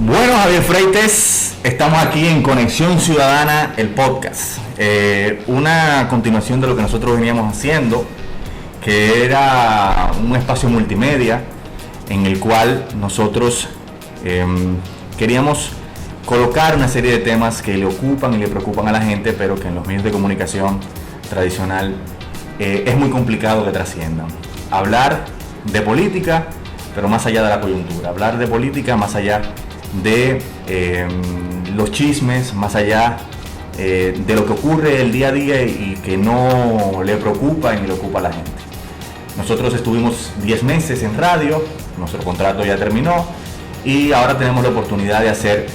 Bueno, Javier Freites, estamos aquí en Conexión Ciudadana, el podcast. Una continuación de lo que nosotros veníamos haciendo, que era un espacio multimedia en el cual nosotros queríamos colocar una serie de temas que le ocupan y le preocupan a la gente, pero que en los medios de comunicación tradicional es muy complicado que trasciendan. Hablar de política, pero más allá de la coyuntura. Hablar de política más allá de los chismes, más allá de lo que ocurre el día a día y que no le preocupa ni le ocupa a la gente. Nosotros estuvimos 10 meses en radio, nuestro contrato ya terminó y ahora tenemos la oportunidad de hacer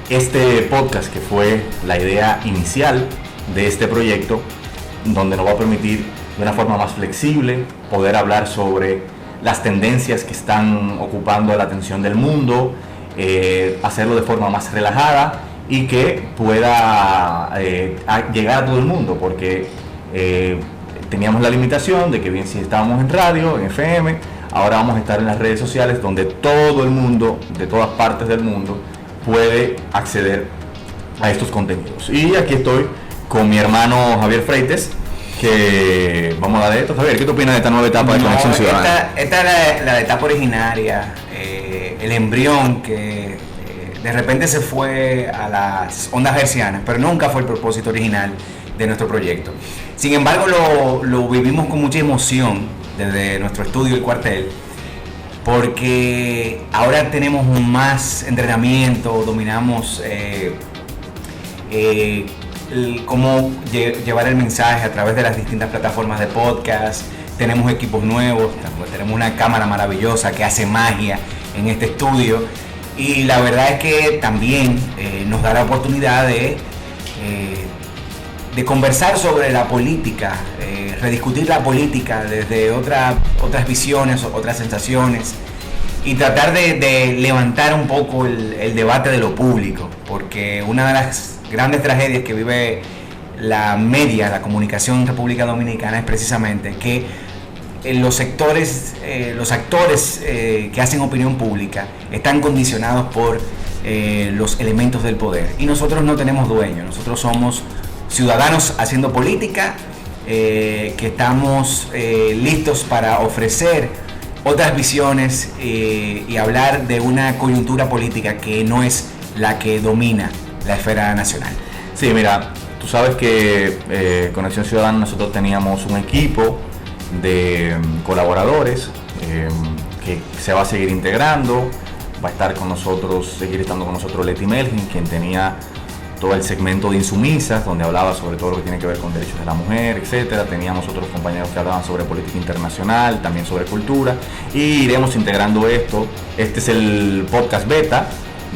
este podcast, que fue la idea inicial de este proyecto, donde nos va a permitir de una forma más flexible poder hablar sobre las tendencias que están ocupando la atención del mundo, hacerlo de forma más relajada y que pueda llegar a todo el mundo, porque teníamos la limitación de que bien si estábamos en radio, en FM, ahora vamos a estar en las redes sociales donde todo el mundo, de todas partes del mundo, puede acceder a estos contenidos. Y aquí estoy con mi hermano Javier Freites, que vamos a dar esto. Javier, ¿qué te opinas de esta nueva etapa de Conexión Ciudadana? Esta es la etapa originaria, el embrión que de repente se fue a las ondas hercianas, pero nunca fue el propósito original de nuestro proyecto. Sin embargo, lo vivimos con mucha emoción desde nuestro estudio El Cuartel, porque ahora tenemos más entrenamiento, dominamos cómo llevar el mensaje a través de las distintas plataformas de podcast. Tenemos equipos nuevos, tenemos una cámara maravillosa que hace magia en este estudio, y la verdad es que también nos da la oportunidad de conversar sobre la política, rediscutir la política desde otras visiones, otras sensaciones, y tratar de levantar un poco el debate de lo público, porque una de las grandes tragedias que vive la comunicación en República Dominicana es precisamente que los actores que hacen opinión pública están condicionados por los elementos del poder, y nosotros no tenemos dueños. Nosotros somos ciudadanos haciendo política, que estamos listos para ofrecer otras visiones y hablar de una coyuntura política que no es la que domina la esfera nacional. Sí, mira, tú sabes que Conexión Ciudadana nosotros teníamos un equipo de colaboradores que se va a seguir integrando. Va a estar con nosotros, seguir estando con nosotros Leti Melvin, quien tenía todo el segmento de Insumisas, donde hablaba sobre todo lo que tiene que ver con derechos de la mujer, etcétera. Teníamos otros compañeros que hablaban sobre política internacional, también sobre cultura, y iremos integrando esto. Este es el podcast beta,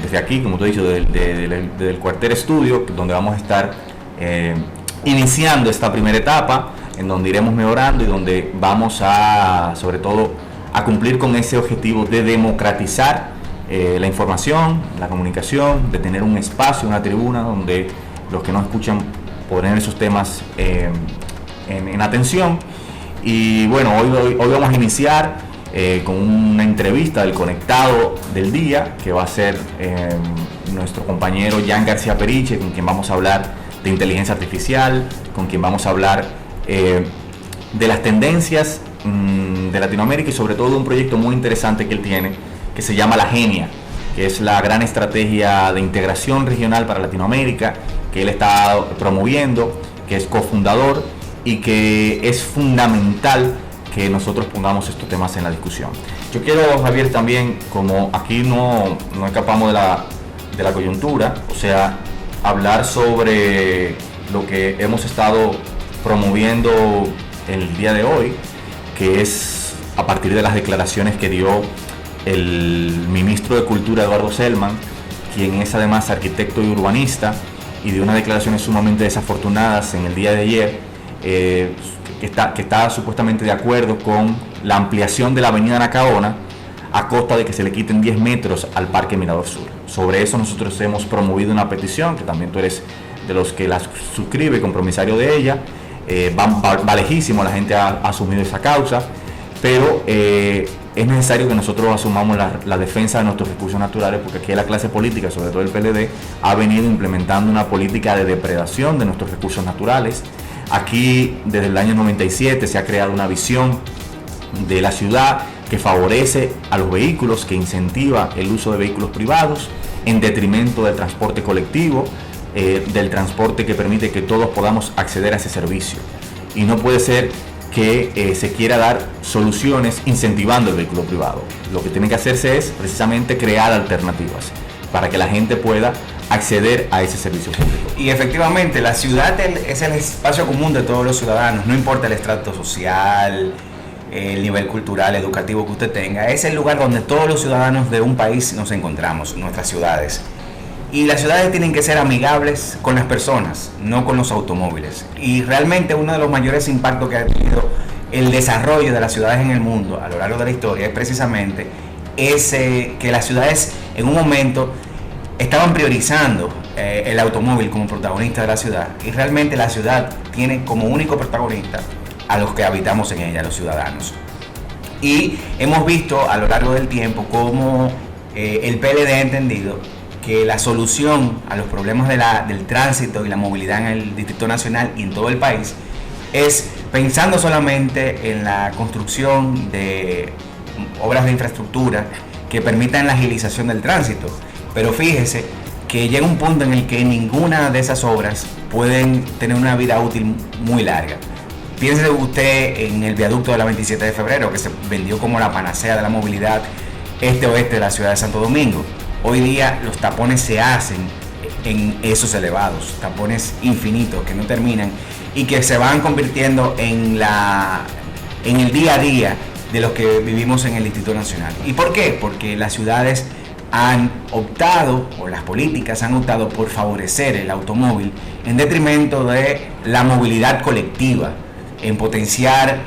desde aquí, como tú has dicho, del Cuartel Estudio, donde vamos a estar iniciando esta primera etapa, en donde iremos mejorando y donde vamos a, sobre todo, a cumplir con ese objetivo de democratizar la información, la comunicación, de tener un espacio, una tribuna donde los que nos escuchan poner esos temas en atención. Y bueno, hoy vamos a iniciar con una entrevista del conectado del día, que va a ser nuestro compañero Jan García Periche, con quien vamos a hablar de inteligencia artificial, con quien vamos a hablar de las tendencias de Latinoamérica, y sobre todo de un proyecto muy interesante que él tiene, que se llama La Genia, que es la gran estrategia de integración regional para Latinoamérica, que él está promoviendo, que es cofundador, y que es fundamental que nosotros pongamos estos temas en la discusión. Yo quiero, Javier, también, como aquí no escapamos de la coyuntura, o sea, hablar sobre lo que hemos estado promoviendo el día de hoy, que es a partir de las declaraciones que dio el ministro de Cultura, Eduardo Selman, quien es además arquitecto y urbanista, y de unas declaraciones sumamente desafortunadas en el día de ayer, que está supuestamente de acuerdo con la ampliación de la avenida Nacaona a costa de que se le quiten 10 metros al Parque Mirador Sur. Sobre eso nosotros hemos promovido una petición, que también tú eres de los que la suscribe, compromisario de ella. Va lejísimo, la gente ha asumido esa causa, pero es necesario que nosotros asumamos la defensa de nuestros recursos naturales, porque aquí la clase política, sobre todo el PLD, ha venido implementando una política de depredación de nuestros recursos naturales. Aquí desde el año 97 se ha creado una visión de la ciudad que favorece a los vehículos, que incentiva el uso de vehículos privados en detrimento del transporte colectivo, del transporte que permite que todos podamos acceder a ese servicio. Y no puede ser que se quiera dar soluciones incentivando el vehículo privado. Lo que tiene que hacerse es precisamente crear alternativas para que la gente pueda acceder a ese servicio público. Y efectivamente la ciudad es el espacio común de todos los ciudadanos, no importa el estrato social, el nivel cultural, educativo que usted tenga. Es el lugar donde todos los ciudadanos de un país nos encontramos, nuestras ciudades. Y las ciudades tienen que ser amigables con las personas, no con los automóviles. Y realmente uno de los mayores impactos que ha tenido el desarrollo de las ciudades en el mundo a lo largo de la historia es precisamente que las ciudades en un momento estaban priorizando el automóvil como protagonista de la ciudad, y realmente la ciudad tiene como único protagonista a los que habitamos en ella, los ciudadanos. Y hemos visto a lo largo del tiempo cómo el PLD ha entendido que la solución a los problemas del tránsito y la movilidad en el Distrito Nacional y en todo el país es pensando solamente en la construcción de obras de infraestructura que permitan la agilización del tránsito. Pero fíjese que llega un punto en el que ninguna de esas obras pueden tener una vida útil muy larga. Piense usted en el viaducto de la 27 de febrero, que se vendió como la panacea de la movilidad este-oeste de la ciudad de Santo Domingo. Hoy día los tapones se hacen en esos elevados, tapones infinitos que no terminan y que se van convirtiendo en el día a día de los que vivimos en el Distrito Nacional. ¿Y por qué? Porque las ciudades han optado, o las políticas han optado por favorecer el automóvil en detrimento de la movilidad colectiva, en potenciar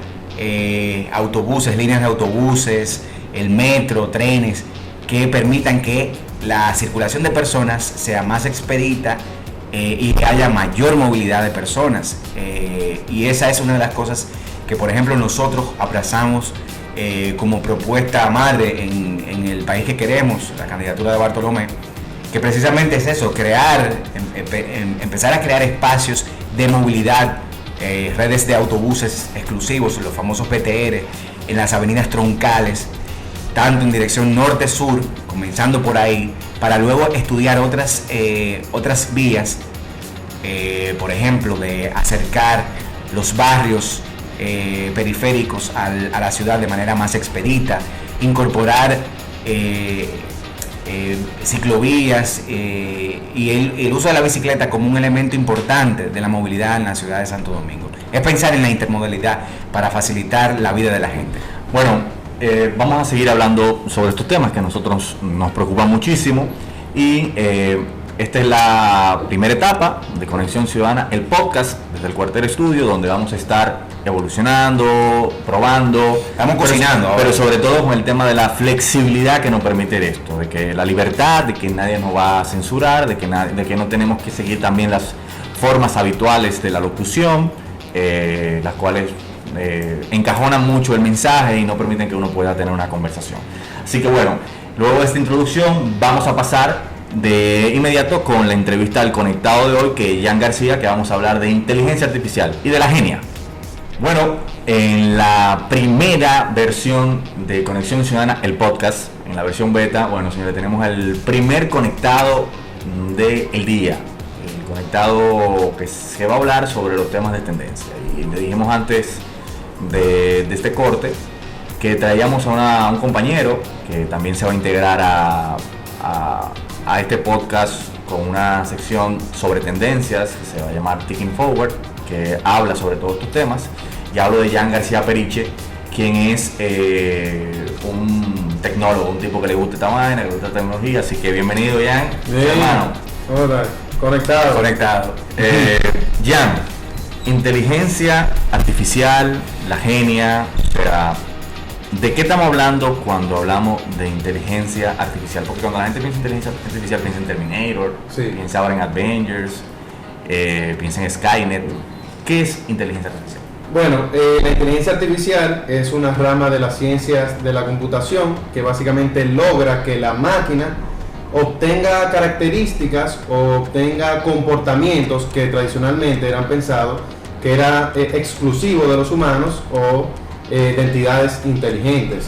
autobuses, líneas de autobuses, el metro, trenes, que permitan que la circulación de personas sea más expedita y que haya mayor movilidad de personas. Y esa es una de las cosas que, por ejemplo, nosotros abrazamos como propuesta madre en el país que queremos, la candidatura de Bartolomé, que precisamente es eso, empezar a crear espacios de movilidad, redes de autobuses exclusivos, los famosos BTR, en las avenidas troncales, tanto en dirección norte-sur, comenzando por ahí, para luego estudiar otras vías, por ejemplo, de acercar los barrios periféricos a la ciudad de manera más expedita, incorporar ciclovías y el uso de la bicicleta como un elemento importante de la movilidad en la ciudad de Santo Domingo. Es pensar en la intermodalidad para facilitar la vida de la gente. Bueno, vamos a seguir hablando sobre estos temas que a nosotros nos preocupan muchísimo, y esta es la primera etapa de Conexión Ciudadana, el podcast desde el Cuartel Estudio, donde vamos a estar evolucionando, probando, estamos cocinando ahora, pero sobre todo con el tema de la flexibilidad que nos permite esto, de que la libertad, de que nadie nos va a censurar, de que no tenemos que seguir también las formas habituales de la locución, las cuales encajonan mucho el mensaje y no permiten que uno pueda tener una conversación. Así que bueno, luego de esta introducción vamos a pasar de inmediato con la entrevista al conectado de hoy, que es Jan García, que vamos a hablar de inteligencia artificial y de la genia. Bueno, en la primera versión de Conexión Ciudadana, el podcast, en la versión beta, bueno señores, tenemos el primer conectado del día, el conectado que se va a hablar sobre los temas de tendencia. Y le dijimos antes de este corte que traíamos a un compañero que también se va a integrar a este podcast con una sección sobre tendencias que se va a llamar Ticking Forward, que habla sobre todos estos temas, y hablo de Jan García Periche, quien es un tecnólogo, un tipo que le gusta esta vaina, que le gusta la tecnología. Así que bienvenido, Jan. Hermano. Hola, Conectado. Conectado. Jan, inteligencia artificial, la genia, o sea, ¿de qué estamos hablando cuando hablamos de inteligencia artificial? Porque cuando la gente piensa en inteligencia artificial, piensa en Terminator, Sí. piensa ahora en Avengers, piensa en Skynet. ¿Qué es inteligencia artificial? Bueno, la inteligencia artificial es una rama de las ciencias de la computación que básicamente logra que la máquina obtenga características o obtenga comportamientos que tradicionalmente eran pensados que era exclusivo de los humanos o de entidades inteligentes.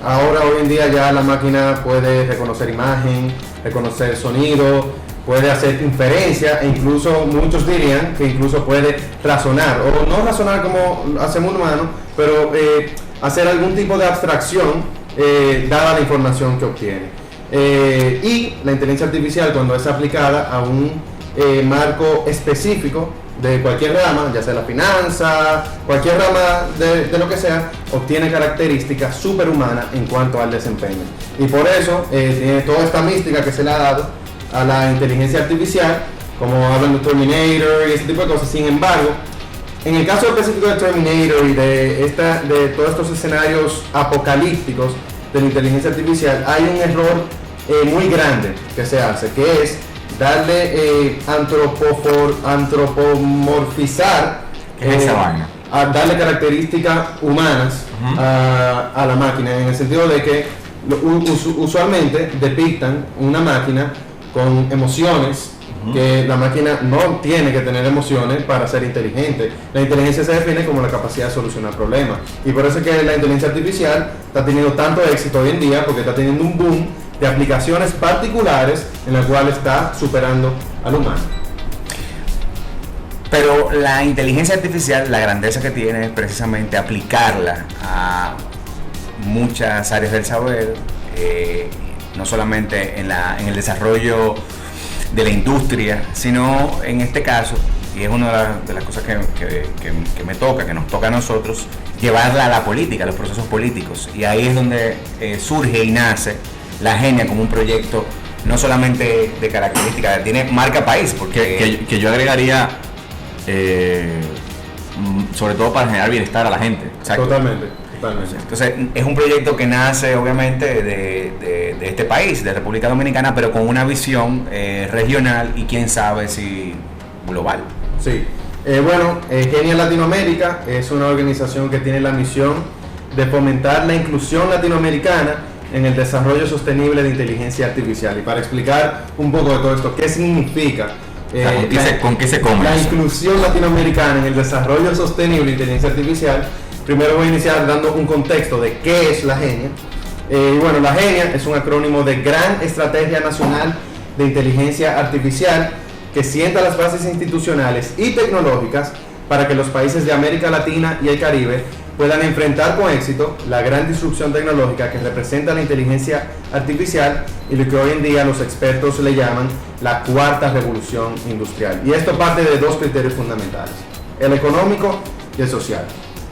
Ahora, hoy en día, ya la máquina puede reconocer imagen, reconocer sonido, puede hacer inferencia e incluso muchos dirían que incluso puede razonar, o no razonar como hacemos un humano, pero hacer algún tipo de abstracción dada la información que obtiene. Y la inteligencia artificial, cuando es aplicada a un marco específico de cualquier rama, ya sea la finanza, cualquier rama de lo que sea, obtiene características superhumanas en cuanto al desempeño. Y por eso tiene toda esta mística que se le ha dado a la inteligencia artificial, como hablan de Terminator y ese tipo de cosas. Sin embargo, en el caso específico de Terminator y de todos estos escenarios apocalípticos de la inteligencia artificial, hay un error muy grande que se hace, que es darle antropomorfizar, ¿Qué es esa vaina? a darle características humanas a la máquina, en el sentido de que usualmente depictan una máquina con emociones, que la máquina no tiene que tener emociones para ser inteligente. La inteligencia se define como la capacidad de solucionar problemas, y por eso es que la inteligencia artificial está teniendo tanto éxito hoy en día, porque está teniendo un boom de aplicaciones particulares en la cual está superando al humano. Pero la inteligencia artificial, la grandeza que tiene es precisamente aplicarla a muchas áreas del saber, no solamente en el desarrollo de la industria, sino en este caso, y es una de las cosas que nos toca a nosotros, llevarla a la política, a los procesos políticos. Y ahí es donde surge y nace la Genia como un proyecto no solamente de características, tiene marca país, porque que yo agregaría, sobre todo para generar bienestar a la gente. Exacto. Totalmente. Entonces es un proyecto que nace obviamente de este país, de República Dominicana, pero con una visión regional y quién sabe si global. Sí. Genia Latinoamérica es una organización que tiene la misión de fomentar la inclusión latinoamericana en el desarrollo sostenible de inteligencia artificial. Y para explicar un poco de todo esto, ¿qué significa? ¿Con qué se come la eso? inclusión latinoamericana en el desarrollo sostenible de inteligencia artificial. Primero voy a iniciar dando un contexto de qué es la Genia. La Genia es un acrónimo de Gran Estrategia Nacional de Inteligencia Artificial, que sienta las bases institucionales y tecnológicas para que los países de América Latina y el Caribe puedan enfrentar con éxito la gran disrupción tecnológica que representa la inteligencia artificial y lo que hoy en día los expertos le llaman la cuarta revolución industrial. Y esto parte de dos criterios fundamentales: el económico y el social.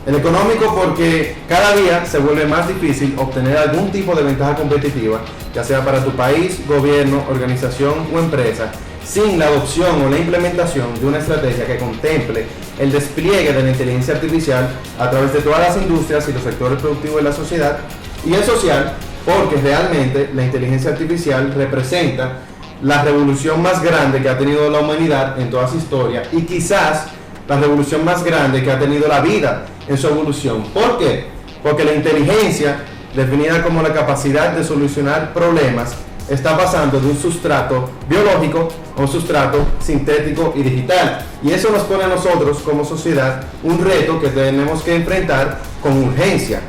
El económico, porque cada día se vuelve más difícil obtener algún tipo de ventaja competitiva, ya sea para tu país, gobierno, organización o empresa, sin la adopción o la implementación de una estrategia que contemple el despliegue de la inteligencia artificial a través de todas las industrias y los sectores productivos de la sociedad. Y el social, porque realmente la inteligencia artificial representa la revolución más grande que ha tenido la humanidad en toda su historia, y quizás la revolución más grande que ha tenido la vida en su evolución. ¿Por qué? Porque la inteligencia, definida como la capacidad de solucionar problemas, está pasando de un sustrato biológico a un sustrato sintético y digital. Y eso nos pone a nosotros como sociedad un reto que tenemos que enfrentar con urgencia.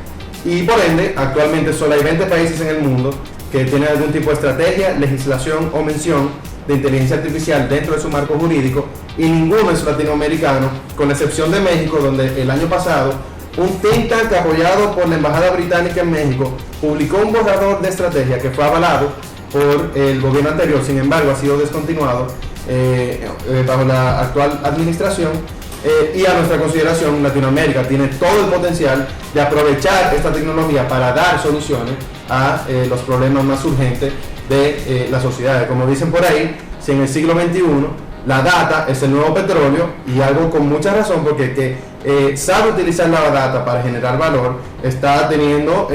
Y por ende, actualmente solo hay 20 países en el mundo que tienen algún tipo de estrategia, legislación o mención de inteligencia artificial dentro de su marco jurídico, y ninguno es latinoamericano, con la excepción de México, donde el año pasado un think tank apoyado por la Embajada Británica en México publicó un borrador de estrategia que fue avalado por el gobierno anterior. Sin embargo, ha sido descontinuado bajo la actual administración, y a nuestra consideración Latinoamérica tiene todo el potencial de aprovechar esta tecnología para dar soluciones a los problemas más urgentes de las sociedades. Como dicen por ahí, si en el siglo XXI la data es el nuevo petróleo, y algo con mucha razón, porque el que sabe utilizar la data para generar valor está agregando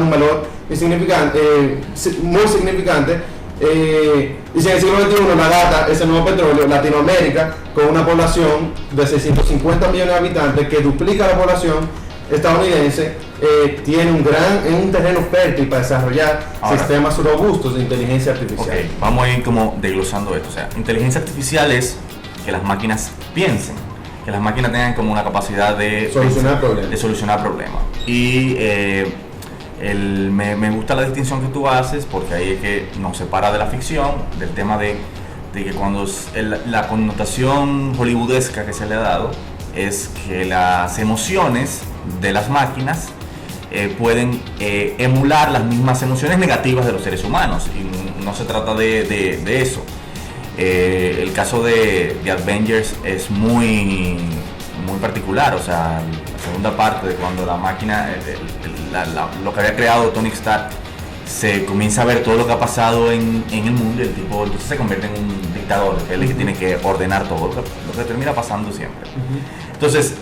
un valor muy significante. Y si en el siglo XXI la data es el nuevo petróleo, Latinoamérica, con una población de 650 millones de habitantes, que duplica la población estadounidense, tiene un terreno fértil para desarrollar sistemas robustos de inteligencia artificial. Ok, vamos a ir como desglosando esto. O sea, inteligencia artificial es que las máquinas piensen, que las máquinas tengan como una capacidad de solucionar problemas. Y me gusta la distinción que tú haces, porque ahí es que nos separa de la ficción, del tema de que cuando la connotación hollywoodesca que se le ha dado es que las emociones de las máquinas pueden emular las mismas emociones negativas de los seres humanos, y no se trata de eso. El caso de Avengers es muy particular. O sea, la segunda parte, de cuando la máquina, lo que había creado Tony Stark, se comienza a ver todo lo que ha pasado en el mundo, y el tipo entonces se convierte en un dictador, que es el que tiene que ordenar todo, lo que termina pasando siempre. Entonces,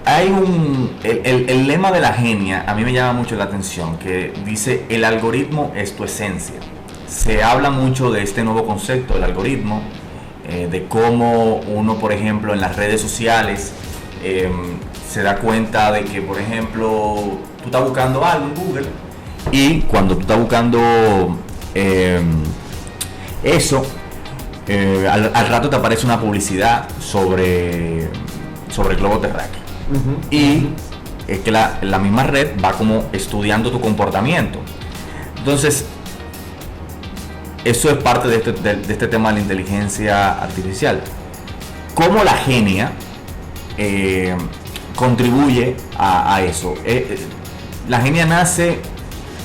hay el lema de la genia a mí me llama mucho la atención, que dice: el algoritmo es tu esencia. Se habla mucho de este nuevo concepto del algoritmo, de cómo uno, por ejemplo, en las redes sociales se da cuenta de que, por ejemplo, tú estás buscando algo en Google, y cuando tú estás buscando eso, al rato te aparece una publicidad sobre el globo terráqueo. Y es que la misma red va como estudiando tu comportamiento. Entonces, eso es parte de este tema de la inteligencia artificial. ¿Cómo la genia contribuye a eso? La genia nace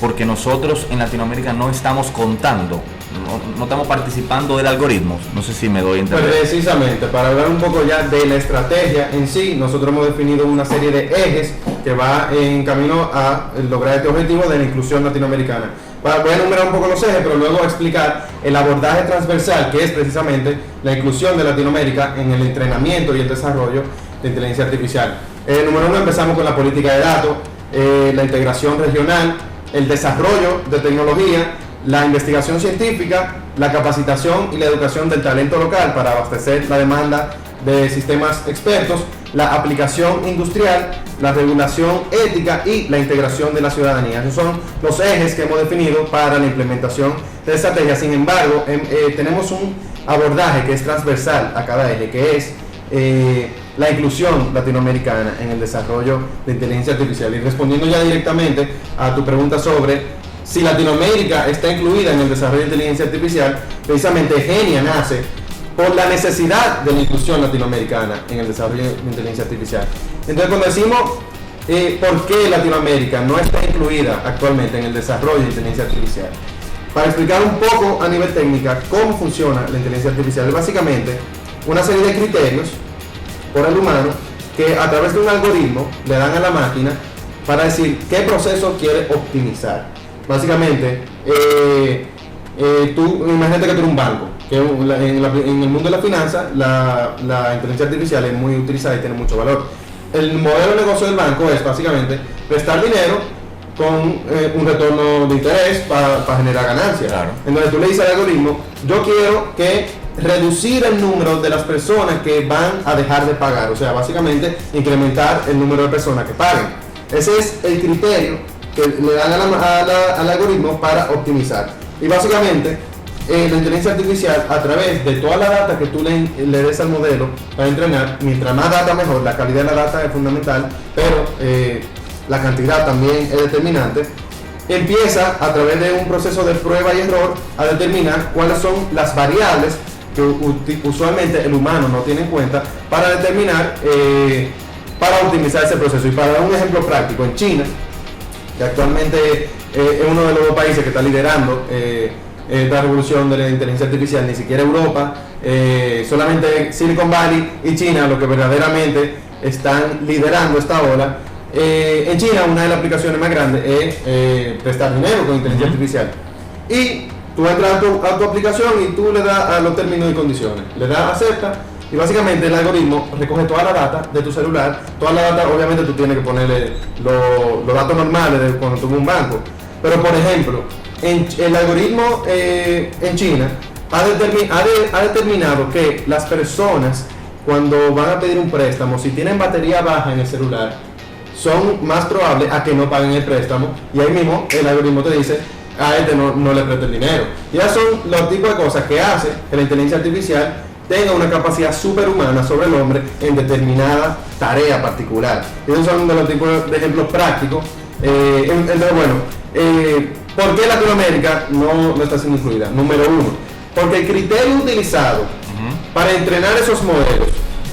porque nosotros en Latinoamérica no estamos contando, no estamos participando del algoritmo. No sé si me doy a entender. Precisamente, para hablar un poco ya de la estrategia en sí, nosotros hemos definido una serie de ejes que va en camino a lograr este objetivo de la inclusión latinoamericana. Voy a enumerar un poco los ejes, pero luego explicar el abordaje transversal, que es precisamente la inclusión de Latinoamérica en el entrenamiento y el desarrollo de inteligencia artificial. Número 1, empezamos con la política de datos, la integración regional, el desarrollo de tecnología, la investigación científica, la capacitación y la educación del talento local para abastecer la demanda de sistemas expertos, la aplicación industrial, la regulación ética y la integración de la ciudadanía. Esos son los ejes que hemos definido para la implementación de estrategia. Sin embargo, tenemos un abordaje que es transversal a cada eje, que es la inclusión latinoamericana en el desarrollo de inteligencia artificial. Y respondiendo ya directamente a tu pregunta sobre si Latinoamérica está incluida en el desarrollo de inteligencia artificial, precisamente Genia nace por la necesidad de la inclusión latinoamericana en el desarrollo de inteligencia artificial. Entonces, cuando decimos por qué Latinoamérica no está incluida actualmente en el desarrollo de inteligencia artificial, para explicar un poco a nivel técnica cómo funciona la inteligencia artificial, es básicamente una serie de criterios por el humano que a través de un algoritmo le dan a la máquina para decir qué proceso quiere optimizar. Básicamente, tú imagínate que tú eres un banco, que en el mundo de la finanza la inteligencia artificial es muy utilizada y tiene mucho valor. El modelo de negocio del banco es básicamente prestar dinero con un retorno de interés para generar ganancias. Claro. Entonces tú le dices al algoritmo: yo quiero que reducir el número de las personas que van a dejar de pagar, o sea, básicamente incrementar el número de personas que paguen. Ese es el criterio que le dan al algoritmo para optimizar. Y básicamente la inteligencia artificial, a través de toda la data que tú le des al modelo para entrenar, mientras más data mejor, la calidad de la data es fundamental, pero la cantidad también es determinante, empieza a través de un proceso de prueba y error a determinar cuáles son las variables que usualmente el humano no tiene en cuenta para determinar, para optimizar ese proceso. Y para dar un ejemplo práctico, en China, que actualmente es uno de los dos países que está liderando esta revolución de la inteligencia artificial, ni siquiera Europa, solamente Silicon Valley y China, lo que verdaderamente están liderando esta ola. En China, una de las aplicaciones más grandes es prestar dinero con inteligencia artificial. Y tú entras a tu aplicación y tú le das a los términos y condiciones, le das acepta y básicamente el algoritmo recoge toda la data de tu celular, toda la data, obviamente tú tienes que ponerle los datos normales de cuando tú vas a un banco, pero por ejemplo, el algoritmo en China ha determinado que las personas cuando van a pedir un préstamo, si tienen batería baja en el celular, son más probables a que no paguen el préstamo, y ahí mismo el algoritmo te dice a este no le preste el dinero. Y esos son los tipos de cosas que hace que la inteligencia artificial tenga una capacidad superhumana sobre el hombre en determinada tarea particular. Esos son de los tipos de ejemplos prácticos. Entonces, bueno, ¿por qué Latinoamérica no está siendo incluida? Número uno, porque el criterio utilizado para entrenar esos modelos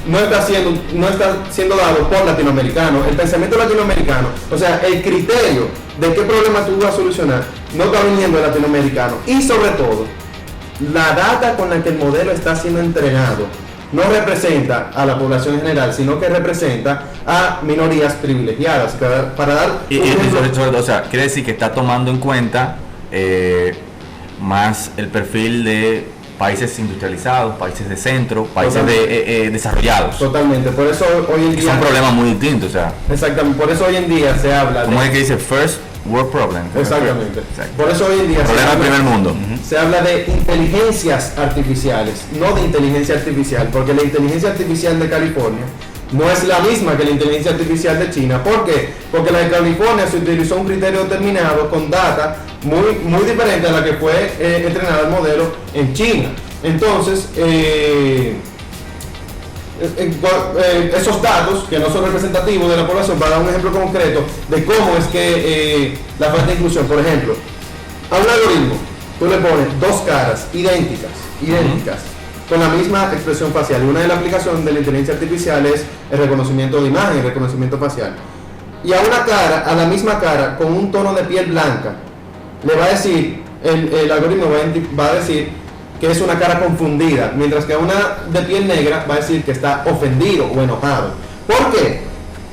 no está siendo dado por latinoamericanos, el pensamiento latinoamericano, o sea, el criterio de qué problema tú vas a solucionar no está viniendo de latinoamericano, y sobre todo, la data con la que el modelo está siendo entrenado no representa a la población en general, sino que representa a minorías privilegiadas. Para dar sobre todo, o sea, quiere decir que está tomando en cuenta más el perfil de países industrializados, países de centro, países desarrollados. Totalmente, por eso hoy en día... Son problemas muy distintos, o sea. Exactamente, por eso hoy en día se habla ¿Cómo es que dice? First world problem. Exactamente. Por eso hoy en día... Problema del primer mundo. Se habla de inteligencias artificiales, no de inteligencia artificial, porque la inteligencia artificial de California no es la misma que la inteligencia artificial de China. ¿Por qué? Porque la de California se utilizó un criterio determinado con data muy diferente a la que fue entrenado el modelo en China. Entonces, esos datos que no son representativos de la población, para dar un ejemplo concreto de cómo es que la falta de inclusión, por ejemplo, a un algoritmo tú le pones dos caras idénticas, con la misma expresión facial, y una de las aplicaciones de la inteligencia artificial es el reconocimiento de imagen, el reconocimiento facial, y a una cara, a la misma cara, con un tono de piel blanca, le va a decir, el algoritmo va a decir que es una cara confundida, mientras que a una de piel negra va a decir que está ofendido o enojado. ¿Por qué?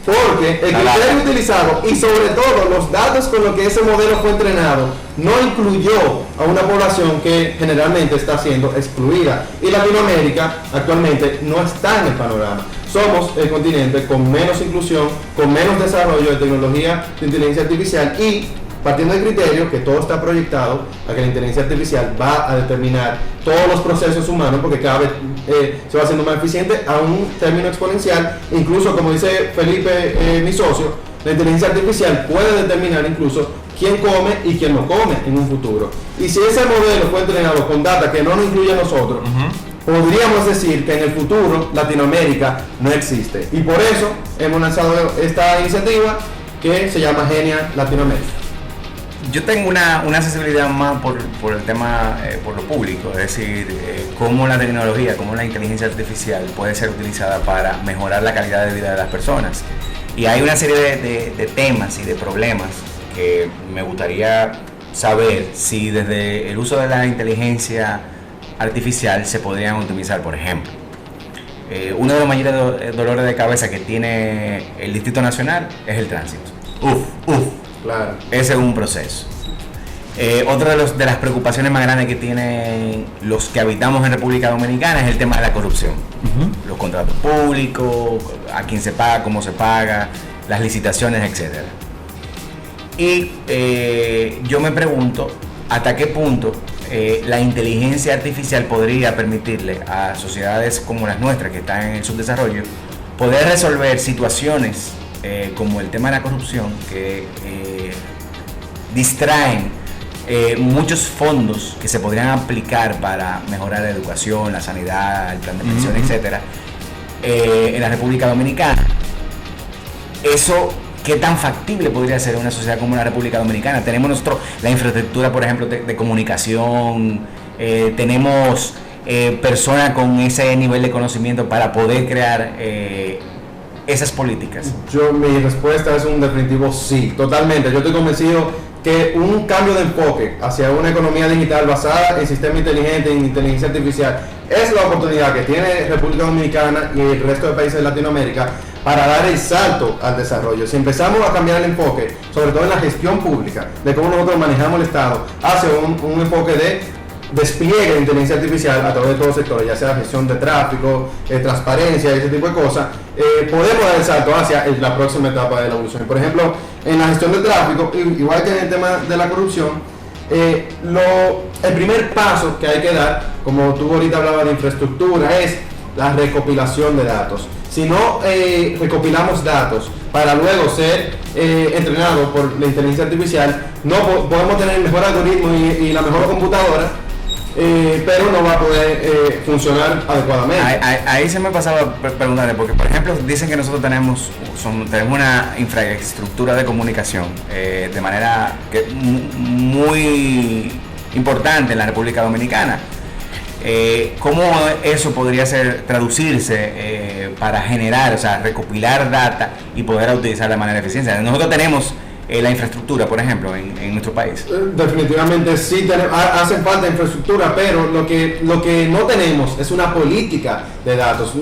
Porque el criterio utilizado y sobre todo los datos con los que ese modelo fue entrenado no incluyó a una población que generalmente está siendo excluida, y Latinoamérica actualmente no está en el panorama. Somos el continente con menos inclusión, con menos desarrollo de tecnología de inteligencia artificial, y partiendo del criterio que todo está proyectado a que la inteligencia artificial va a determinar todos los procesos humanos, porque cada vez se va haciendo más eficiente a un término exponencial. Incluso, como dice Felipe, mi socio, la inteligencia artificial puede determinar incluso quién come y quién no come en un futuro. Y si ese modelo fue entrenado con data que no nos incluye a nosotros, podríamos decir que en el futuro Latinoamérica no existe. Y por eso hemos lanzado esta iniciativa que se llama Genia Latinoamérica. Yo tengo una sensibilidad más por el tema, por lo público, es decir, cómo la tecnología, cómo la inteligencia artificial puede ser utilizada para mejorar la calidad de vida de las personas. Y hay una serie de temas y de problemas que me gustaría saber si desde el uso de la inteligencia artificial se podrían optimizar. Por ejemplo, uno de los mayores dolores de cabeza que tiene el Distrito Nacional es el tránsito. Claro. Ese es un proceso. Otra de las preocupaciones más grandes que tienen los que habitamos en República Dominicana es el tema de la corrupción. Los contratos públicos, a quién se paga, cómo se paga, las licitaciones, etc. Y yo me pregunto hasta qué punto la inteligencia artificial podría permitirle a sociedades como las nuestras, que están en el subdesarrollo, poder resolver situaciones como el tema de la corrupción, que distraen muchos fondos que se podrían aplicar para mejorar la educación, la sanidad, el plan de pensión, etcétera, en la República Dominicana. Eso, ¿qué tan factible podría ser en una sociedad como la República Dominicana? Tenemos la infraestructura, por ejemplo, de comunicación, tenemos personas con ese nivel de conocimiento para poder crear esas políticas. Mi respuesta es un definitivo sí, totalmente. Yo estoy convencido que un cambio de enfoque hacia una economía digital basada en sistemas inteligentes y en inteligencia artificial es la oportunidad que tiene República Dominicana y el resto de países de Latinoamérica para dar el salto al desarrollo. Si empezamos a cambiar el enfoque, sobre todo en la gestión pública, de cómo nosotros manejamos el Estado, hacia un enfoque de despliegue de inteligencia artificial a través de todos los sectores, ya sea gestión de tráfico, transparencia, ese tipo de cosas, podemos dar el salto hacia la próxima etapa de la evolución. Por ejemplo, en la gestión de tráfico, igual que en el tema de la corrupción, el primer paso que hay que dar, como tú ahorita hablabas de infraestructura, es la recopilación de datos. Si no recopilamos datos para luego ser entrenados por la inteligencia artificial, no podemos tener el mejor algoritmo y la mejor computadora, pero no va a poder funcionar adecuadamente. Ahí se me pasaba preguntarle, porque por ejemplo dicen que nosotros tenemos una infraestructura de comunicación de manera muy importante en la República Dominicana. ¿Cómo eso podría traducirse para generar, o sea, recopilar data y poder utilizar de manera eficiente? Nosotros tenemos la infraestructura, por ejemplo, en nuestro país. Definitivamente sí, hace falta infraestructura, pero lo que no tenemos es una política de datos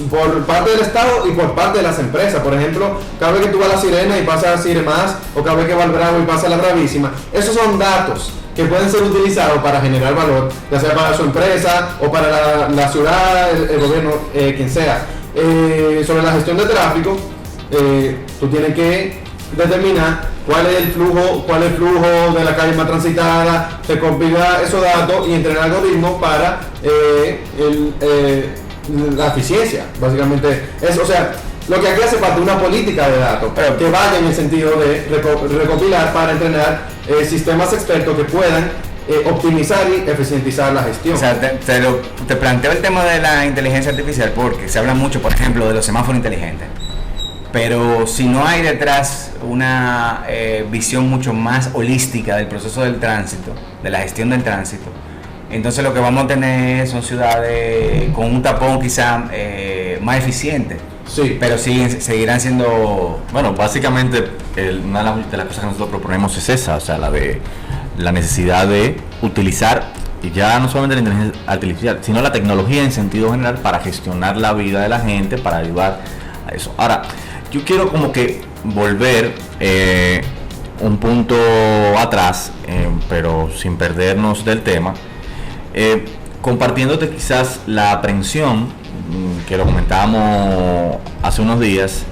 por parte del Estado y por parte de las empresas. Por ejemplo, cada vez que tú vas a La Sirena y pasa a Siremás, o cada vez que va al Bravo y pasa a La Bravísima, esos son datos que pueden ser utilizados para generar valor, ya sea para su empresa o para la ciudad, el gobierno, quien sea. Sobre la gestión de tráfico, tú tienes que determinar cuál es el flujo de la calle más transitada, recopilar esos datos y entrenar algoritmos para la eficiencia, básicamente. O sea, lo que aquí hace falta es una política de datos que vaya en el sentido de recopilar para entrenar sistemas expertos que puedan optimizar y eficientizar la gestión. O sea, te planteo el tema de la inteligencia artificial porque se habla mucho, por ejemplo, de los semáforos inteligentes. Pero si no hay detrás una visión mucho más holística del proceso del tránsito, de la gestión del tránsito, entonces lo que vamos a tener son ciudades con un tapón quizá más eficiente. Sí. Pero seguirán siendo... Bueno, básicamente una de las cosas que nosotros proponemos es esa, o sea, la necesidad de utilizar, y ya no solamente la inteligencia artificial, sino la tecnología en sentido general para gestionar la vida de la gente, para ayudar a eso. Ahora, yo quiero como que volver un punto atrás, pero sin perdernos del tema, compartiéndote quizás la aprensión, que lo comentábamos hace unos días,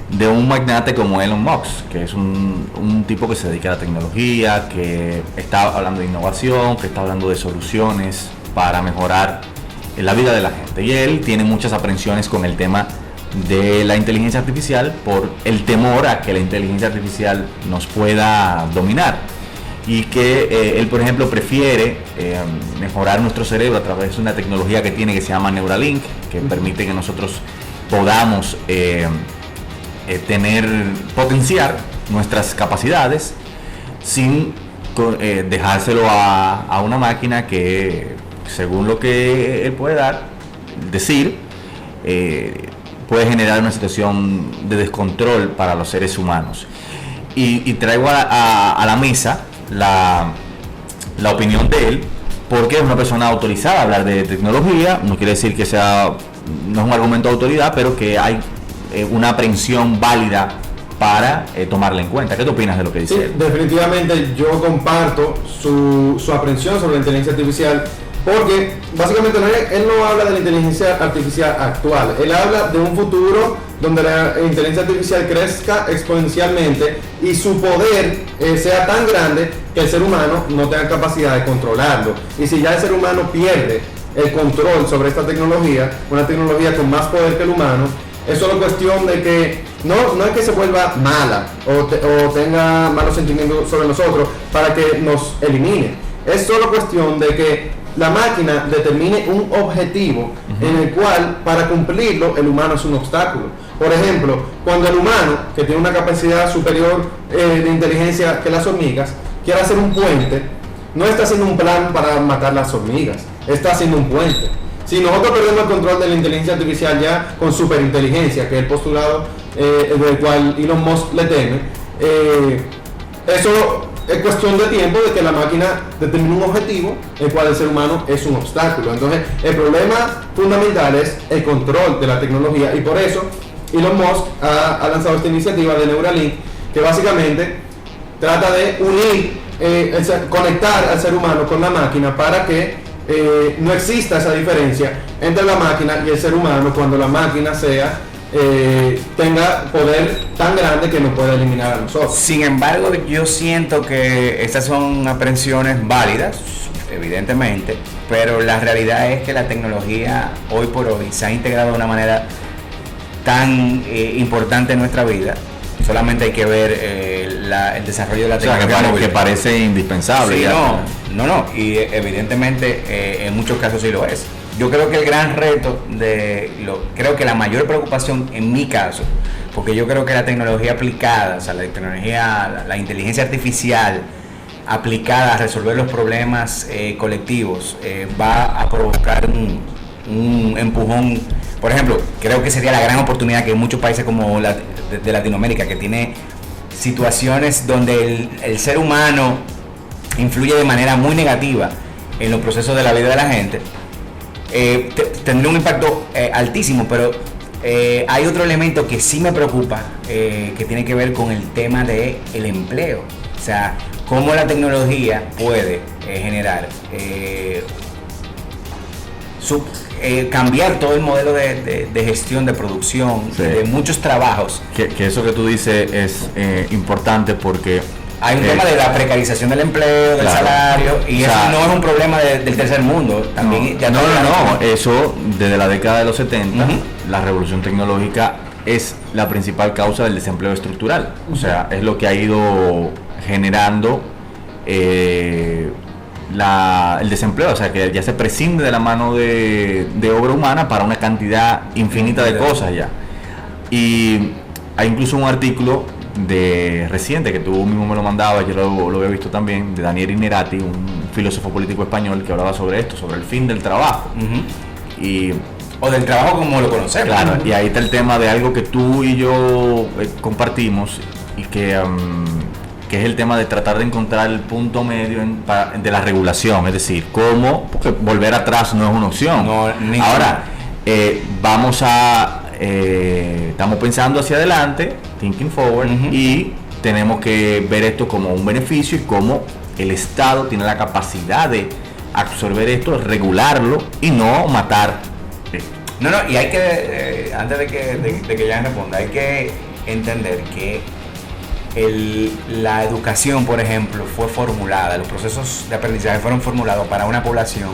de un magnate como Elon Musk, que es un tipo que se dedica a la tecnología, que está hablando de innovación, que está hablando de soluciones para mejorar la vida de la gente. Y él tiene muchas aprensiones con el tema de la inteligencia artificial por el temor a que la inteligencia artificial nos pueda dominar. Y que él, por ejemplo, prefiere mejorar nuestro cerebro a través de una tecnología que tiene que se llama Neuralink, que permite que nosotros podamos potenciar nuestras capacidades sin dejárselo a una máquina que, según lo que él puede decir, puede generar una situación de descontrol para los seres humanos. Y traigo a la mesa la opinión de él, porque es una persona autorizada a hablar de tecnología. No quiere decir que no es un argumento de autoridad, pero que hay una aprehensión válida para tomarla en cuenta. ¿Qué te opinas de lo que dice él? Definitivamente yo comparto su aprehensión sobre la inteligencia artificial, porque básicamente él no habla de la inteligencia artificial actual, él habla de un futuro donde la inteligencia artificial crezca exponencialmente y su poder sea tan grande que el ser humano no tenga capacidad de controlarlo. Y si ya el ser humano pierde el control sobre esta tecnología, una tecnología con más poder que el humano, es solo cuestión de que no es que se vuelva mala o tenga malos sentimientos sobre nosotros para que nos elimine. Es solo cuestión de que la máquina determine un objetivo en el cual, para cumplirlo, el humano es un obstáculo. Por ejemplo, cuando el humano, que tiene una capacidad superior de inteligencia que las hormigas, quiere hacer un puente, no está haciendo un plan para matar las hormigas, está haciendo un puente. Si nosotros perdemos el control de la inteligencia artificial ya con superinteligencia, que es el postulado del cual Elon Musk le teme, eso es cuestión de tiempo de que la máquina determine un objetivo, el cual el ser humano es un obstáculo. Entonces, el problema fundamental es el control de la tecnología, y por eso Elon Musk ha lanzado esta iniciativa de Neuralink, que básicamente trata de unir, conectar al ser humano con la máquina para que no exista esa diferencia entre la máquina y el ser humano cuando la máquina tenga poder tan grande que nos pueda eliminar a nosotros. Sin embargo, yo siento que estas son aprehensiones válidas, evidentemente, pero la realidad es que la tecnología hoy por hoy se ha integrado de una manera tan importante en nuestra vida. Solamente hay que ver el desarrollo de la tecnología que parece indispensable. Sí, no, y evidentemente en muchos casos sí lo es. Yo creo que el gran reto creo que la mayor preocupación en mi caso, porque yo creo que la tecnología aplicada, o sea, la inteligencia artificial aplicada a resolver los problemas colectivos, va a provocar un empujón. Por ejemplo, creo que sería la gran oportunidad que en muchos países como de Latinoamérica, que tiene situaciones donde el ser humano influye de manera muy negativa en los procesos de la vida de la gente, tendría un impacto altísimo, pero hay otro elemento que sí me preocupa, que tiene que ver con el tema del empleo. O sea, cómo la tecnología puede generar cambiar todo el modelo de gestión, de producción, sí, de muchos trabajos. Que eso que tú dices es importante porque hay un tema de la precarización del empleo, del salario, y eso no es un problema del tercer mundo. También eso desde la década de los 70, la revolución tecnológica es la principal causa del desempleo estructural. O sea, es lo que ha ido generando el desempleo, o sea, que ya se prescinde de la mano de obra humana para una cantidad infinita de cosas ya. Y hay incluso un artículo reciente que tú mismo me lo mandabas, yo lo había visto también, de Daniel Innerati, un filósofo político español, que hablaba sobre esto, sobre el fin del trabajo. O del trabajo como lo conocemos. Claro, y ahí está el tema de algo que tú y yo compartimos, y que es el tema de tratar de encontrar el punto medio de la regulación, es decir, cómo, porque volver atrás no es una opción. Ahora, estamos pensando hacia adelante, thinking forward, y tenemos que ver esto como un beneficio y cómo el Estado tiene la capacidad de absorber esto, regularlo y no matar. Y hay que, antes de que ya responda, hay que entender que la educación, por ejemplo, fue formulada, los procesos de aprendizaje fueron formulados para una población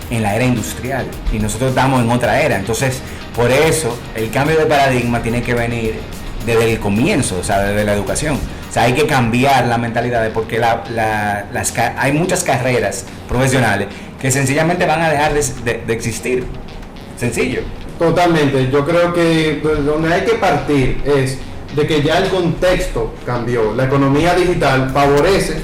en la era industrial, y nosotros estamos en otra era. Entonces, por eso el cambio de paradigma tiene que venir desde el comienzo, o sea, desde la educación. O sea, hay que cambiar la mentalidad, porque hay muchas carreras profesionales que sencillamente van a dejar de existir. Sencillo. Totalmente. Yo creo que donde hay que partir es de que ya el contexto cambió. La economía digital favorece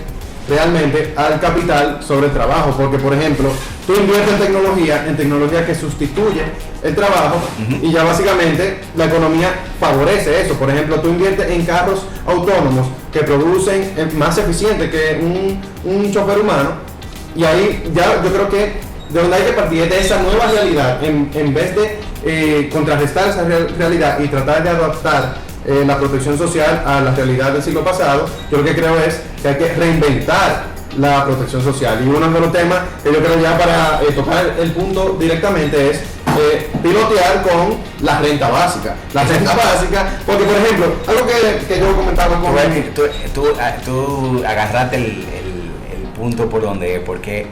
realmente al capital sobre el trabajo, porque por ejemplo tú inviertes en tecnología que sustituye el trabajo, y ya básicamente la economía favorece eso. Por ejemplo, tú inviertes en carros autónomos que producen más eficiente que un chofer humano, y ahí ya yo creo que de donde hay que partir es de esa nueva realidad, en vez de contrarrestar esa realidad y tratar de adaptar la protección social a la realidad del siglo pasado. Yo lo que creo es que hay que reinventar la protección social, y uno de los temas que yo creo, ya para tocar el punto directamente, es pilotear con la renta básica. La renta básica, porque por ejemplo, algo que yo comentaba con tú agarraste el punto por donde, porque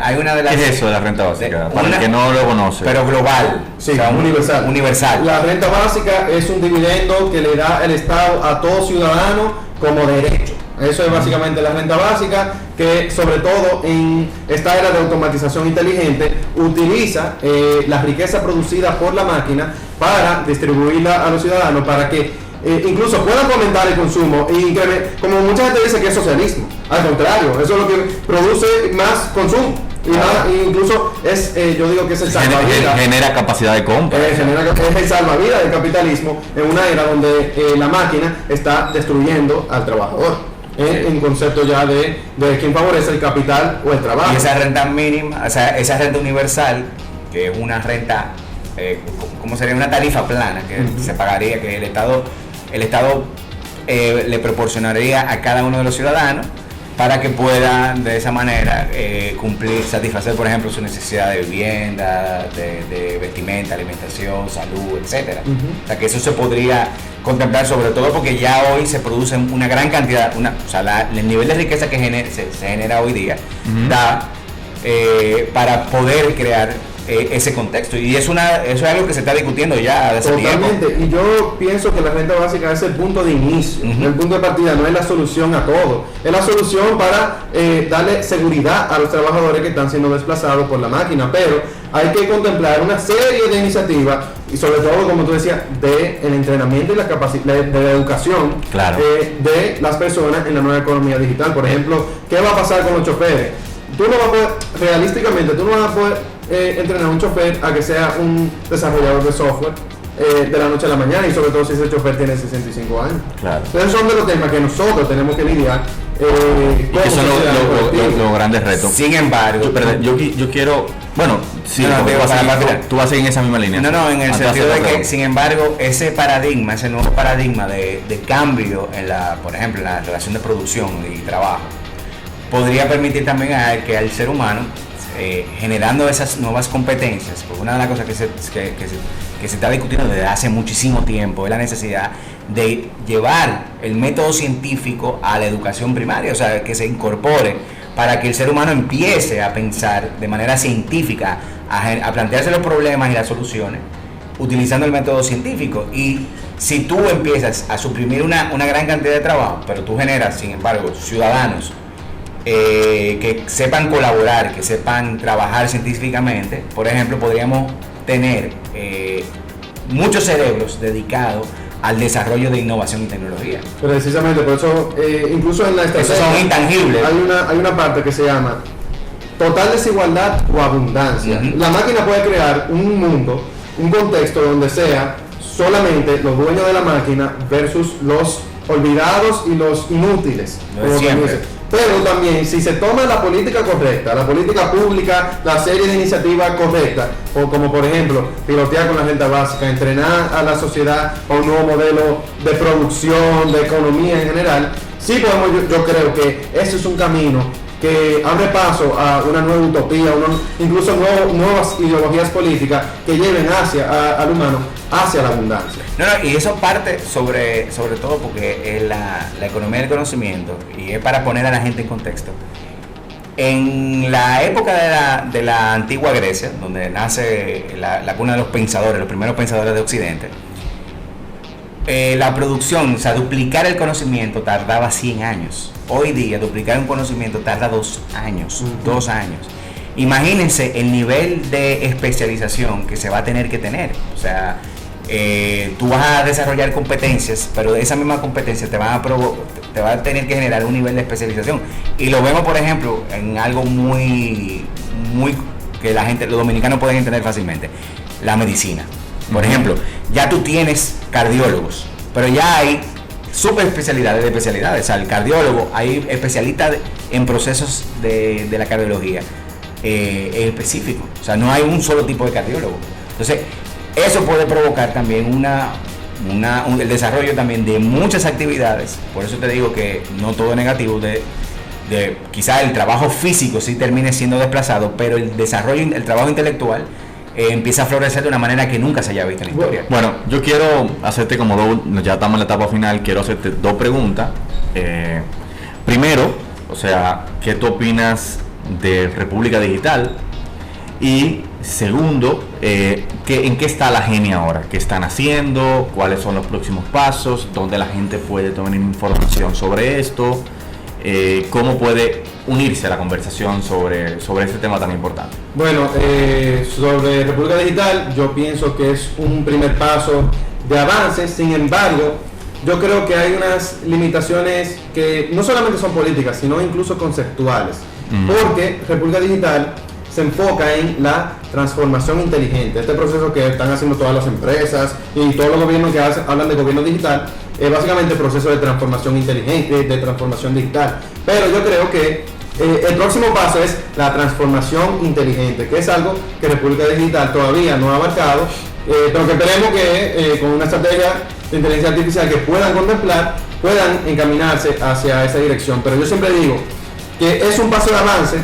hay una de las... ¿Qué es eso de la renta básica? Para el que no lo conoce. Pero global. Sí, o sea, universal. La renta básica es un dividendo que le da el Estado a todo ciudadano como derecho. Eso es básicamente la renta básica, que sobre todo en esta era de automatización inteligente utiliza la riqueza producida por la máquina para distribuirla a los ciudadanos, para que incluso puedan fomentar el consumo, y como mucha gente dice que es socialismo. Al contrario, eso es lo que produce más consumo, y incluso es, yo digo que es el salvavidas. Genera capacidad de compra. Es el salvavidas del capitalismo en una era donde la máquina está destruyendo al trabajador. En concepto ya de quién favorece el capital o el trabajo. Y esa renta mínima, o sea, esa renta universal, que es una renta, ¿cómo sería? Una tarifa plana que se pagaría, que el Estado le proporcionaría a cada uno de los ciudadanos, para que pueda de esa manera satisfacer, por ejemplo, su necesidad de vivienda, de vestimenta, alimentación, salud, etcétera. O sea, que eso se podría contemplar, sobre todo porque ya hoy se produce una gran cantidad, el nivel de riqueza que se genera hoy día da para poder crear ese contexto, y eso es algo que se está discutiendo ya desde hace tiempo. Totalmente, y yo pienso que la renta básica es el punto de inicio, el punto de partida, no es la solución a todo, es la solución para darle seguridad a los trabajadores que están siendo desplazados por la máquina, pero hay que contemplar una serie de iniciativas, y sobre todo, como tú decías, del entrenamiento y la capacidad de la educación, claro, de las personas en la nueva economía digital. Por ejemplo, ¿qué va a pasar con los choferes? Tú no vas a poder, realísticamente, tú no vas a poder entrenar a un chofer a que sea un desarrollador de software de la noche a la mañana, y sobre todo si ese chofer tiene 65 años. Claro. Entonces son de los temas que nosotros tenemos que lidiar. Y que son los grandes retos. Sin embargo, yo quiero, bueno, sí, tú vas a seguir en esa misma línea. No, en el sentido de que, sin embargo, ese nuevo paradigma de cambio por ejemplo, en la relación de producción y trabajo, podría permitir también que al ser humano, generando esas nuevas competencias, porque una de las cosas que se está discutiendo desde hace muchísimo tiempo es la necesidad de llevar el método científico a la educación primaria, o sea, que se incorpore para que el ser humano empiece a pensar de manera científica, a plantearse los problemas y las soluciones utilizando el método científico. Y si tú empiezas a suprimir una gran cantidad de trabajo, pero tú generas, sin embargo, ciudadanos que sepan colaborar, que sepan trabajar científicamente, por ejemplo, podríamos tener muchos cerebros dedicados al desarrollo de innovación y tecnología. Precisamente, por eso, incluso en la estrategia, esos son intangibles. Hay una parte que se llama total desigualdad o abundancia. La máquina puede crear un mundo, un contexto donde sea solamente los dueños de la máquina versus los olvidados y los inútiles. Pero también, si se toma la política correcta, la política pública, la serie de iniciativas correctas, o como por ejemplo, pilotear con la renta básica, entrenar a la sociedad a un nuevo modelo de producción, de economía en general, sí podemos, yo creo que ese es un camino que abre paso a una nueva utopía, incluso nuevas ideologías políticas que lleven al humano hacia la abundancia. Y eso parte sobre todo porque la economía del conocimiento, y es para poner a la gente en contexto. En la época de la antigua Grecia, donde nace la cuna de los pensadores, los primeros pensadores de Occidente, la producción, o sea, duplicar el conocimiento tardaba 100 años. Hoy día, duplicar un conocimiento tarda 2 años. 2 años. Imagínense el nivel de especialización que se va a tener que tener. O sea, tú vas a desarrollar competencias, pero de esa misma competencia te va a tener que generar un nivel de especialización. Y lo vemos, por ejemplo, en algo muy que los dominicanos pueden entender fácilmente: la medicina. Por ejemplo, ya tú tienes cardiólogos, pero ya hay super especialidades de especialidades. O sea, el cardiólogo, hay especialistas en procesos de la cardiología específicos. O sea, no hay un solo tipo de cardiólogo. Entonces, eso puede provocar también el desarrollo también de muchas actividades. Por eso te digo que no todo es negativo, quizás el trabajo físico sí termine siendo desplazado, pero el trabajo intelectual empieza a florecer de una manera que nunca se haya visto en la historia. Bueno, yo quiero hacerte ya estamos en la etapa final, quiero hacerte 2 preguntas. Primero, o sea, ¿qué tú opinas de República Digital? Y segundo, ¿en qué está la Genia ahora? ¿Qué están haciendo? ¿Cuáles son los próximos pasos? ¿Dónde la gente puede tener información sobre esto? ¿Cómo puede unirse a la conversación sobre este tema tan importante? Bueno, sobre República Digital, yo pienso que es un primer paso de avance. Sin embargo, yo creo que hay unas limitaciones que no solamente son políticas, sino incluso conceptuales. Porque República Digital se enfoca en la transformación inteligente, este proceso que están haciendo todas las empresas y todos los gobiernos que hablan de gobierno digital, es básicamente el proceso de transformación inteligente, de transformación digital. Pero yo creo que el próximo paso es la transformación inteligente, que es algo que República Digital todavía no ha abarcado, pero que esperemos que con una estrategia de inteligencia artificial que puedan contemplar, puedan encaminarse hacia esa dirección. Pero yo siempre digo, que es un paso de avance,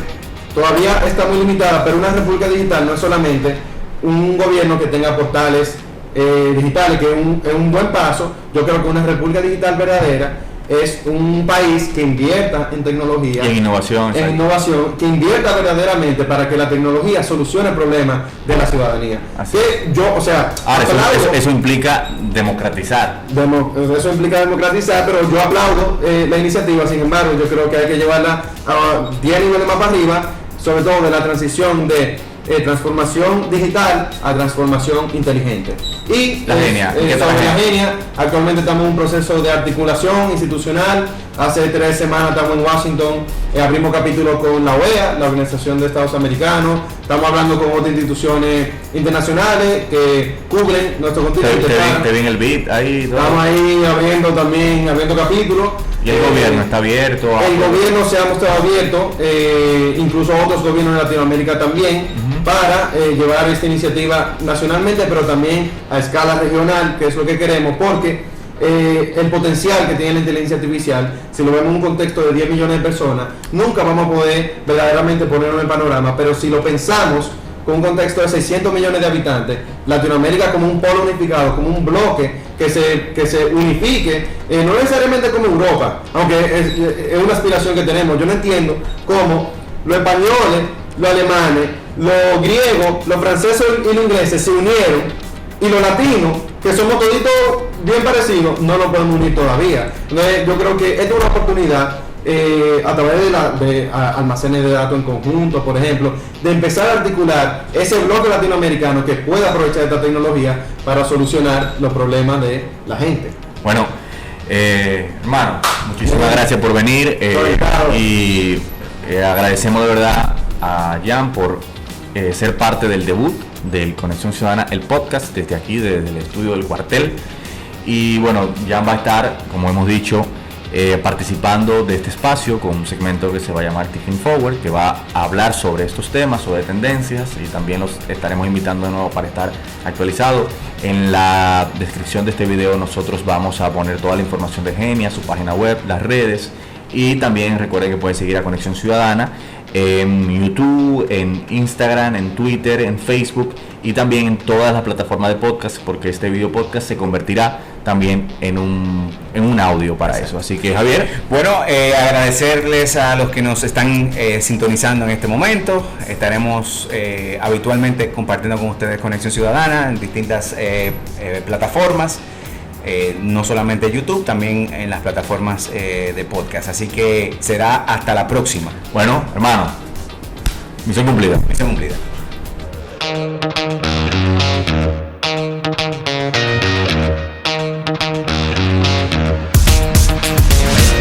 todavía está muy limitada, pero una república digital no es solamente un gobierno que tenga portales digitales, que es un buen paso. Yo creo que una república digital verdadera es un país que invierta en tecnología, y en innovación, que invierta verdaderamente para que la tecnología solucione el problema de la ciudadanía. Así que yo, o sea, ahora, eso implica democratizar. Eso implica democratizar, pero yo aplaudo la iniciativa. Sin embargo, yo creo que hay que llevarla a 10 niveles más para arriba, sobre todo de la transición de transformación digital a transformación inteligente. Y la genia. sobre la genia, actualmente estamos en un proceso de articulación institucional. Hace 3 semanas estamos en Washington, abrimos capítulo con la OEA, la Organización de Estados Americanos. Estamos hablando con otras instituciones internacionales que cubren nuestro continente. Te vi en el beat ahí. Estamos ahí abriendo capítulos. Y el gobierno está abierto. El gobierno se ha mostrado abierto, incluso otros gobiernos de Latinoamérica también, para llevar esta iniciativa nacionalmente, pero también a escala regional, que es lo que queremos, porque el potencial que tiene la inteligencia artificial, si lo vemos en un contexto de 10 millones de personas, nunca vamos a poder verdaderamente ponerlo en el panorama, pero si lo pensamos con un contexto de 600 millones de habitantes, Latinoamérica como un polo unificado, como un bloque que se unifique, no necesariamente como Europa, aunque es una aspiración que tenemos. Yo no entiendo cómo los españoles, los alemanes, los griegos, los franceses y los ingleses se unieron, y los latinos, que somos toditos bien parecidos, no nos podemos unir todavía. Entonces, yo creo que esta es una oportunidad, a través de almacenes de datos en conjunto, por ejemplo, de empezar a articular ese bloque latinoamericano que pueda aprovechar esta tecnología para solucionar los problemas de la gente. Bueno, hermano, muchísimas gracias por venir, y agradecemos de verdad a Jan por ser parte del debut del Conexión Ciudadana, el podcast, desde aquí, desde el estudio del cuartel. Y bueno, Jan va a estar, como hemos dicho, participando de este espacio con un segmento que se va a llamar Tipping Forward, que va a hablar sobre estos temas, sobre tendencias, y también los estaremos invitando de nuevo para estar actualizados. En la descripción de este video nosotros vamos a poner toda la información de Genia, su página web, las redes, y también recuerden que pueden seguir a Conexión Ciudadana en YouTube, en Instagram, en Twitter, en Facebook, y también en todas las plataformas de podcast, porque este video podcast se convertirá también en un audio para eso. Así que, Javier, bueno, agradecerles a los que nos están sintonizando en este momento. Estaremos habitualmente compartiendo con ustedes Conexión Ciudadana en distintas plataformas, no solamente YouTube, también en las plataformas de podcast. Así que será hasta la próxima. Bueno, hermano, misión cumplida. Misión cumplida.